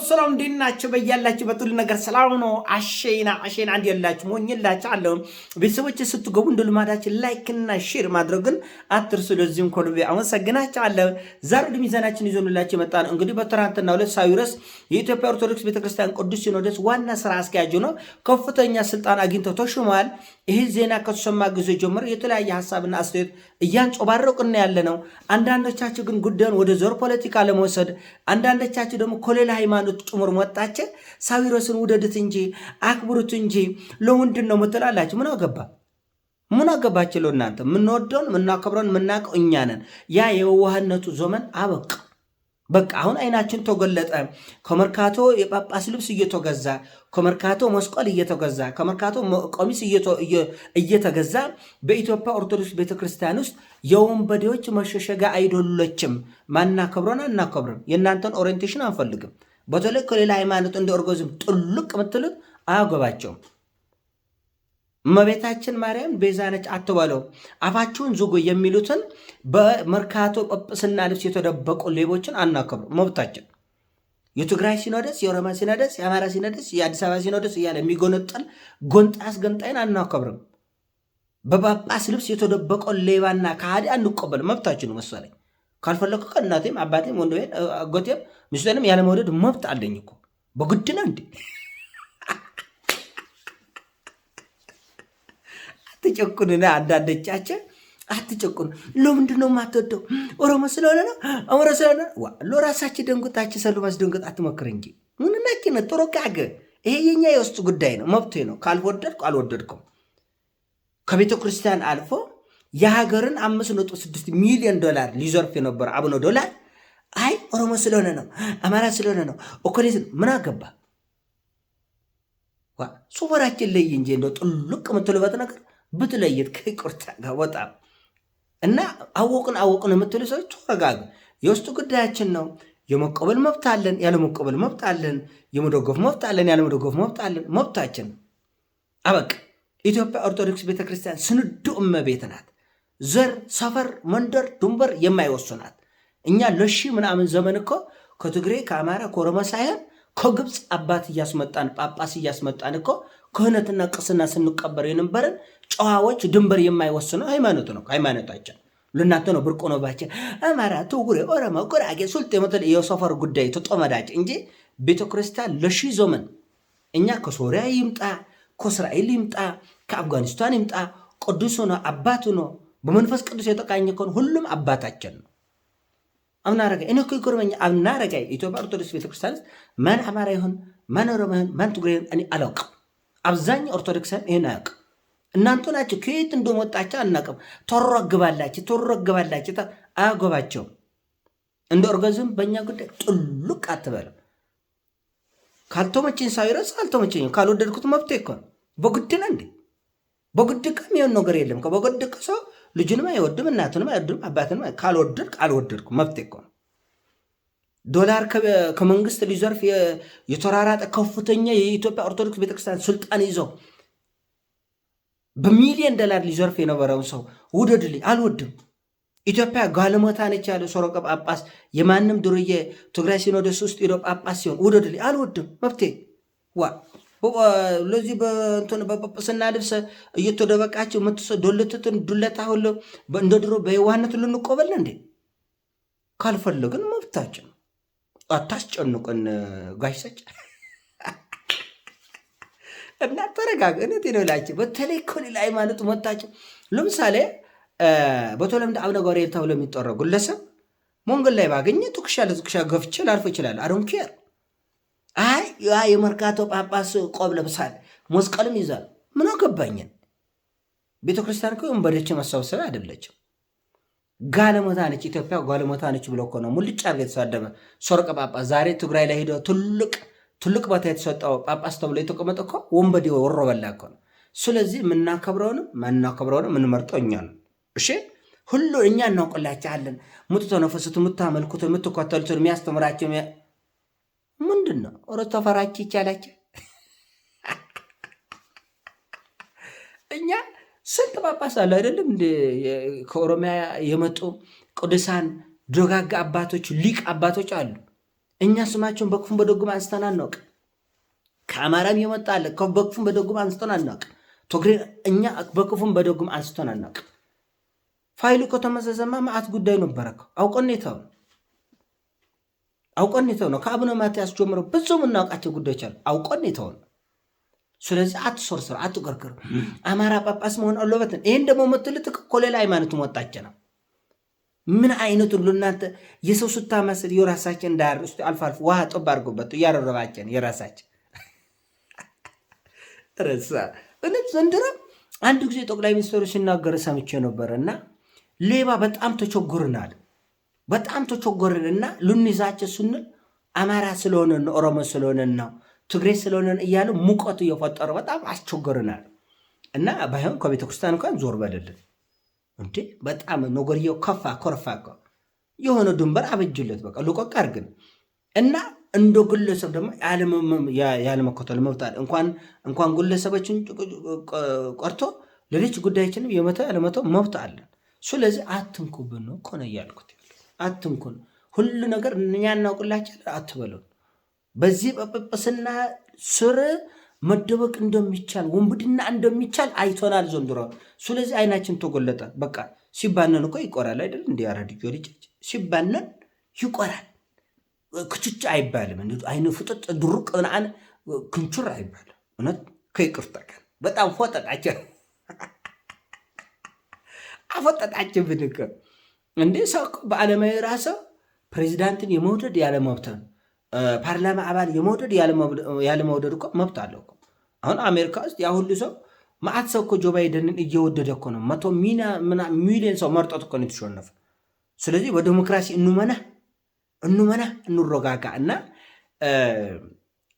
ሰላም እንዴናችሁ? በያላችሁ በጥሉ ነገር ሰላም ነው። አሸይና አንድ ያላችሁ ሞኝላችሁ አለው ቤተሰቦች ስትገቡ እንደ ልማዳችን ላይክ እና ሼር ማድረግን አትርሱ። ለዚህም ኮልቤ አመሰግናችኋለሁ። ዛሬ ወደ ሚዛናችን ይዞንላችሁ የመጣ ነው እንግዲህ በትናንትናው ዕለት ሳዊሮስ የኢትዮጵያ ኦርቶዶክስ ቤተክርስቲያን ቅዱስ ሲኖዶስ ዋና ስራ አስኪያጅ ነው ከፍተኛ ስልጣን አግኝተው ተሾመዋል። ይህ ዜና ከተሰማ ጊዜ ጀምሮ የተለያየ ሀሳብና አስተያየት እያንጸባረቁና ያለ ነው። አንዳንዶቻችሁ ግን ጉዳዩን ወደ ዘር ፖለቲካ ለመውሰድ አንዳንዶቻችሁ ደግሞ ከሌላ ሃይማኖት ጭምር ወጣች ሳዊሮስን ውደዱት እንጂ አክብሩት እንጂ ለምንድን ነው ምትላላችሁ? ምን አገባችሁ? ለእናንተ የምንወደውን የምናከብረውን የምናውቀው እኛ ነን። ያ የዋህነቱ ዘመን አበቃ። በቃ አሁን አይናችን ተገለጠ። ከመርካቶ የጳጳስ ልብስ እየተገዛ ከመርካቶ መስቀል እየተገዛ ከመርካቶ ቀሚስ እየተገዛ በኢትዮጵያ ኦርቶዶክስ ቤተክርስቲያን ውስጥ የወንበዴዎች መሸሸጊያ አይደለችም። ማናከብረን አናከብርም። የእናንተን ኦሪየንቴሽን አንፈልግም። በተለይ ከሌላ ሃይማኖት እንደ ኦርጎዝም ጥልቅ ምትሉት አያገባቸውም። እመቤታችን ማርያም ቤዛ ነች አትበለው፣ አፋችሁን ዝጉ የሚሉትን በመርካቶ ጳጳስና ልብስ የተደበቁ ሌቦችን አናከብሩ። መብታችን። የትግራይ ሲኖዶስ፣ የኦሮሚያ ሲኖዶስ፣ የአማራ ሲኖዶስ፣ የአዲስ አበባ ሲኖዶስ እያለ የሚጎነጠል ጎንጣስ ገንጣይን አናከብርም። በጳጳስ ልብስ የተደበቀ ሌባና ከሃዲ አንቀበል። መብታችን ነው መሰለኝ። ካልፈለኩ ከእናቴም አባቴም ወንድሜም አጎቴም ሚስቴንም ያለመውደድ መብት አለኝ እኮ። በግድ ነው እንዴ? አትጨቁንና አንዳንዶቻችን አትጨቁን። ለምንድን ነው የማትወደው? ኦሮሞ ስለሆነ ነው? አማራ ስለሆነ ነው? ለራሳችን ደንጉጣችን ሰሉ ማስደንገጥ አትሞክር እንጂ ምንናችን ነው? ጥሮቃገ ይሄ የኛ የውስጥ ጉዳይ ነው፣ መብቴ ነው። ካልወደድኩ አልወደድኩም። ከቤተ ክርስቲያን አልፎ የሀገርን 5.6 ሚሊዮን ዶላር ሊዘርፍ የነበረ አቡነ ዶላር አይ ኦሮሞ ስለሆነ ነው አማራ ስለሆነ ነው ኦኮሌስ ምን አገባ? ሱፈራችን ለይ እንጂ እንደው ጥልቅ የምትልበት ነገር ብትለየት ከይቅርታ ጋር በጣም እና አወቅን የምትሉ ሰዎች ተረጋጉ። የውስጡ ጉዳያችን ነው። የመቀበል መብት አለን፣ ያለመቀበል መብት አለን። የመደገፍ መብት አለን፣ ያለመደገፍ መብት አለን። መብታችን አበቅ። ኢትዮጵያ ኦርቶዶክስ ቤተክርስቲያን ስንዱ እመቤት ናት። ዘር፣ ሰፈር፣ መንደር፣ ድንበር የማይወስናት። እኛ ለሺ ምናምን ዘመን እኮ ከትግሬ ከአማራ ከኦሮሞ ሳይሆን ከግብፅ አባት እያስመጣን ጳጳስ እያስመጣን እኮ ክህነትና ቅስና ስንቀበር የነበረን ጨዋዎች ድንበር የማይወስነው ሃይማኖት ነው። ሃይማኖታችን ለእናንተ ነው ብርቅ ሆኖባችን አማራ፣ ትጉሬ፣ ኦሮሞ፣ ጉራጌ፣ ሱልጤ የሰፈር ጉዳይ ተጦመዳጭ እንጂ ቤተክርስቲያን ለሺ ዘመን እኛ ከሶሪያ ይምጣ ከእስራኤል ይምጣ ከአፍጋኒስታን ይምጣ ቅዱስ ሆኖ አባቱ ነው በመንፈስ ቅዱስ የተቃኘ ከሆነ ሁሉም አባታችን ነው። አምናረጋይ እኔ እኮ ይጎርመኛ አምናረጋይ ኢትዮጵያ ኦርቶዶክስ ቤተክርስቲያን ማን አማራ ይሁን ማን ኦሮሞ ይሁን ማን ትግሬ ይሁን እኔ አላውቅም። አብዛኛው ኦርቶዶክሳን ይሄን አያውቅም። እናንተ ናችሁ ከየት እንደመጣችሁ አናውቅም። ተረግባላችሁ አያገባቸውም። እንደ ኦርጋዝም በእኛ ጉዳይ ጥልቅ አትበልም። ካልተመቸኝ ሳዊሮስ አልተመቸኝም። ካልወደድኩት መብቴ እኮ ነው። በግድ ነው እንዴ? በግድ የሚሆን ነገር የለም። በግድ ሰው ልጁንም አይወድም እናቱንም አይወድም አባትንም። ካልወደድክ አልወደድኩም መብቴ እኮ ነው። ዶላር ከመንግስት ሊዘርፍ የተራራጠ ከፍተኛ የኢትዮጵያ ኦርቶዶክስ ቤተክርስቲያን ስልጣን ይዘው በሚሊዮን ዶላር ሊዘርፍ የነበረውን ሰው ውደድልኝ አልወድም። ኢትዮጵያ ጋለሞታ ነች ያለ ሶሮቀ ጳጳስ የማንም ድርዬ ትግራይ ሲኖዶስ ውስጥ ሄዶ ጳጳስ ሲሆን ውደድልኝ አልወድም መብቴ። ለዚህ በጳጳስና ልብስ እየተደበቃቸው ዶልትትን ዱለታ ሁሉ እንደ ድሮ በየዋህነት ልንቆበል እንዴ? ካልፈለግን መብታችን። አታስጨንቁን ጋሽሰጭ እና ተረጋግ። እውነት ነው። በተለይ ከሌላ ሃይማኖት መጣችሁ። ለምሳሌ በተለምዶ አቡነ ገብርኤል ተብሎ የሚጠራው ግለሰብ መንገድ ላይ ባገኘ ትኩሻ ለትኩሻ ገፍቼ ላልፎ ይችላል። አይ ዶንት ኬር። አይ ያ የመርካቶ ጳጳስ ቆብ ለብሳል መስቀልም ይዛል ምን አገባኝን? ቤተክርስቲያን እኮ ወንበዴዎች መሰብሰቢያ አይደለችም። ጋለሞታ ነች ኢትዮጵያ፣ ጋለሞታ ነች ብሎ እኮ ነው ሙልጭ አድርገው የተሳደበ ሶሮቀ ጳጳስ። ዛሬ ትግራይ ላይ ሄዶ ትልቅ ቦታ የተሰጠው ጳጳስ ተብሎ የተቀመጠ እኮ ወንበዴ ወሮ በላ እኮ ነው። ስለዚህ የምናከብረውንም ማናከብረውንም የምንመርጠው እኛ ነው። እሺ ሁሉ እኛ እናውቅላችኋለን። የምትተነፍሱት፣ የምታመልኩት፣ የምትከተሉትን የሚያስተምራቸው ምንድን ነው? ኦሮ ተፈራች ይቻላቸው እኛ ስንት ጳጳስ አለ አይደለም? ከኦሮሚያ የመጡ ቅዱሳን ደጋጋ አባቶች ሊቅ አባቶች አሉ። እኛ ስማቸውን በክፉም በደጉም አንስተን አናውቅ። ከአማራም የመጣ አለ በክፉም በደጉም አንስተን አናውቅ። ትግሬ እኛ በክፉም በደጉም አንስተን አናውቅ። ፋይሉ ከተመዘዘማ ማዕት ጉዳይ ነበረከ አውቀን የተው ነው። ከአቡነ ማትያስ ጀምሮ ብዙ የምናውቃቸው ጉዳዮች አሉ። አውቀን የተው ነው። ስለዚህ አትሶርስር፣ አትቀርቅር። አማራ ጳጳስ መሆን አለበትን። ይህን ደግሞ የምትልጥ ከሌላ ሃይማኖትም ወጣች ነው። ምን አይነቱን እናንተ የሰው ስታመስል የራሳችን እንዳያር ስ አልፎ አልፎ ውሃ ጠብ አድርጎበት እያረረባችን የራሳችን ረሳ። እውነት ዘንድሮ አንድ ጊዜ ጠቅላይ ሚኒስትሩ ሲናገር ሰምቼ ነበር እና ሌባ በጣም ተቸጎርናል። በጣም ተቸጎርንና ልንይዛቸው ስንል አማራ ስለሆነን ነው፣ ኦሮሞ ስለሆነን ነው፣ ትግሬ ስለሆነን እያሉ ሙቀቱ እየፈጠረ በጣም አስቸጎርናል። እና ባይሆን ከቤተክርስቲያን እንኳን ዞር በልልን እንዴ! በጣም ነገርየው ከፋ ኮርፋ የሆነ ድንበር አበጅለት፣ በቃ ልቆቅ አድርግን እና እንደ ግለሰብ ደግሞ ያለመከተል መብት አለ። እንኳን ግለሰቦችን ቆርቶ ሌሎች ጉዳዮችንም የመተው ያለመተው መብት አለን። ስለዚህ አትንኩብን ነው እኮ ነው እያልኩት። አትንኩን፣ ሁሉ ነገር እኛ እናውቅላችሁ አትበሉን። በዚህ በጵጵስና ስር መደበቅ እንደሚቻል ወንብድና እንደሚቻል አይቶናል ዘንድሮ። ስለዚህ አይናችን ተጎለጠ። በቃ ሲባነን እኮ ይቆራል አይደል? እንዲያረድጆ ልጅ ሲባነን ይቆራል። ክችች አይባልም። አይኑ ፍጥጥ ድሩቅ ምናምን ክንቹር አይባልም። እውነት ከይቅርታ ጋር በጣም ፎጠጣቸው አፎጠጣቸው ብንከ እንዴ ሰው በዓለማዊ ራሰ ፕሬዚዳንትን የመውደድ ያለ መብት ነው። ፓርላማ አባል የመውደድ ያለ መውደድ እኮ መብት አለው እኮ። አሁን አሜሪካ ውስጥ ያ ሁሉ ሰው ማዕት ሰው እኮ ጆ ባይደንን እየወደደ እኮ ነው። 100 ሚሊዮን ሰው መርጦት እኮ ነው የተሸነፈ። ስለዚህ በዲሞክራሲ እንመና እንረጋጋ እና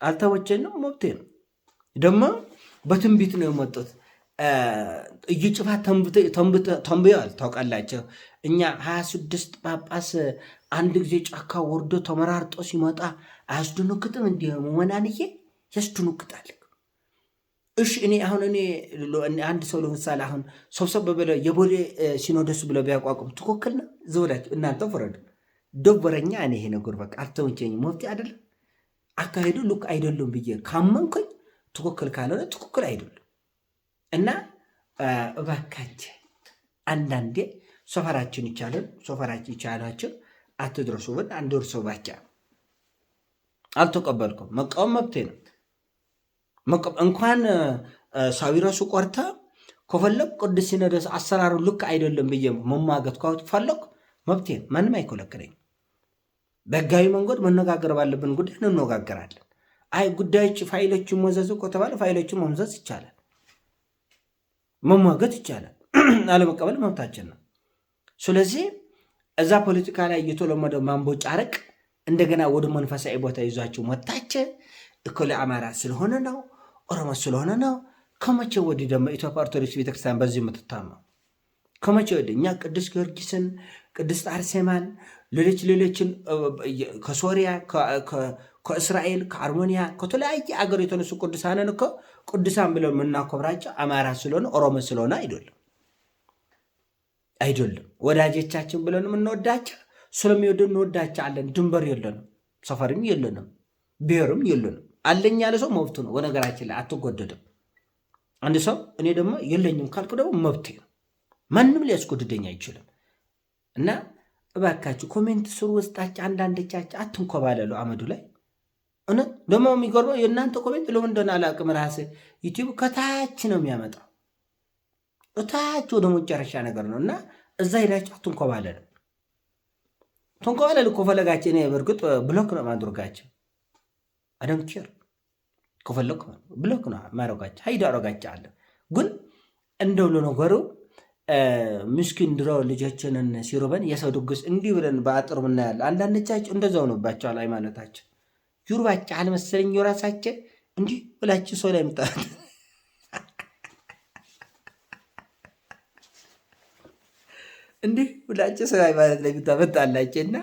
አልተወቸንም፣ መብቴ ነው። ደግሞ በትንቢት ነው የመጡት። እዩ ጭፋ ተንብየዋል። ታውቃላቸው እኛ 26 ጳጳስ አንድ ጊዜ ጫካ ወርዶ ተመራርጦ ሲመጣ አያስደነግጥም? እንዲህ መመናንዬ ያስደነግጣል። እሺ እኔ አንድ ሰው ለምሳሌ አሁን ሰብሰብ በበለ የቦሌ ሲኖዶስ ብለ ቢያቋቁም ትክክል ነው? ዘውዳችሁ እናንተ ፍረዱ። ደበረኛ እኔ ይሄ ነገር በቃ አልተመቸኝም፣ መፍትሄ አይደለም፣ አካሄዱ ልክ አይደለም ብዬ ካመንኩኝ ትክክል ካልሆነ ትክክል አይደለም እና እባካችን አንዳንዴ ሰፈራችን ይቻላቸው አትድረሱብን፣ አንደርሰባቸው። አልተቀበልኩም። መቃወም መብቴ ነው። እንኳን ሳዊረሱ ቆርታ ከፈለግ ቅዱስ ሲኖዶስ አሰራሩ ልክ አይደለም ብዬ መማገት ፈለግ መብቴ ነው። ማንም አይከለክለኝ። በህጋዊ መንገድ መነጋገር ባለብን ጉዳይ እንነጋገራለን። አይ ጉዳዮች ፋይሎች መዘዙ ከተባለ ፋይሎችን መምዘዝ ይቻላል፣ መሟገት ይቻላል። አለመቀበል መብታችን ነው። ስለዚህ እዛ ፖለቲካ ላይ እየተለመደ ማንቦጫረቅ እንደገና ወደ መንፈሳዊ ቦታ ይዟቸው መታቸ እኮለ አማራ ስለሆነ ነው፣ ኦሮሞ ስለሆነ ነው። ከመቼ ወዲህ ደግሞ ኢትዮጵያ ኦርቶዶክስ ቤተክርስቲያን በዚህ የምትታማው? ከመቼ ወዲህ እኛ ቅዱስ ጊዮርጊስን፣ ቅድስት አርሴማን፣ ሌሎችን ከሶሪያ፣ ከእስራኤል፣ ከአርሞኒያ ከተለያየ አገር የተነሱ ቅዱሳንን እኮ ቅዱሳን ብለው የምናከብራቸው አማራ ስለሆነ ኦሮሞ ስለሆነ አይደለም። ወዳጆቻችን ብለን የምንወዳቸው ስለሚወዱ እንወዳቸዋለን። ድንበር የለንም፣ ሰፈርም የለንም፣ ብሔርም የለንም። አለኝ ያለ ሰው መብቱ ነው። በነገራችን ላይ አትጎደድም። አንድ ሰው እኔ ደግሞ የለኝም ካልኩ ደግሞ መብቴ ነው። ማንም ሊያስጎድደኝ አይችልም። እና እባካችሁ ኮሜንት ስሩ ውስጣችሁ አንዳንዶቻችሁ አትንኮባለሉ አመዱ ላይ። እውነት ደግሞ የሚገርመው የእናንተ ኮሜንት ለምን እንደሆነ አላውቅም። ራስህ ዩቲዩብ ከታች ነው የሚያመጣው፣ እታች ወደ መጨረሻ ነገር ነው እና እዛ ሄዳችሁ አትንኮባለሉ። ተንኮባለሉ ከፈለጋችሁ እኔ በእርግጥ ብሎክ ነው ማድረጋችሁ። አደንኪር ከፈለኩ ብሎክ ነው ማረጋችሁ፣ ሀይድ አረጋችሁ አለ። ግን እንደው ለነገሩ ምስኪን ድሮ ልጆችንን ሲሩበን የሰው ድግስ እንዲህ ብለን በአጥር ምናያለ። አንዳንዶቻችሁ እንደዛው ነባቸዋል። ሃይማኖታቸው ዩርባቸው አልመሰለኝ የራሳቸው እንዲህ ብላችሁ ሰው ላይ ምጣት እንዲህ ብላችሁ ሰው ሃይማኖት ላይ ምታመጣላችሁ እና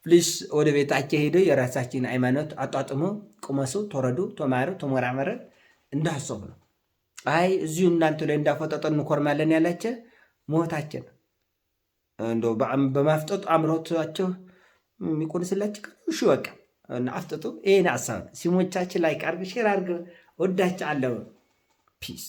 ፕሊስ ወደ ቤታቸው ሄደው የራሳችን ሃይማኖት አጣጥሞ ቁመሱ፣ ተረዱ፣ ተማሩ፣ ተመራመረ እንዳሰቡ ነው። አይ እዚሁ እናንተ ላይ እንዳፈጠጠን እንኮርማለን ያላቸው ሞታችን እንደው በማፍጠጥ አምሮታቸው የሚቆንስላቸው እሺ በቃ አፍጥጡ። ይህን ሀሳብ ሲሞቻችን ላይ ቃርግ ሼር አርግ። ወዳች አለው ፒስ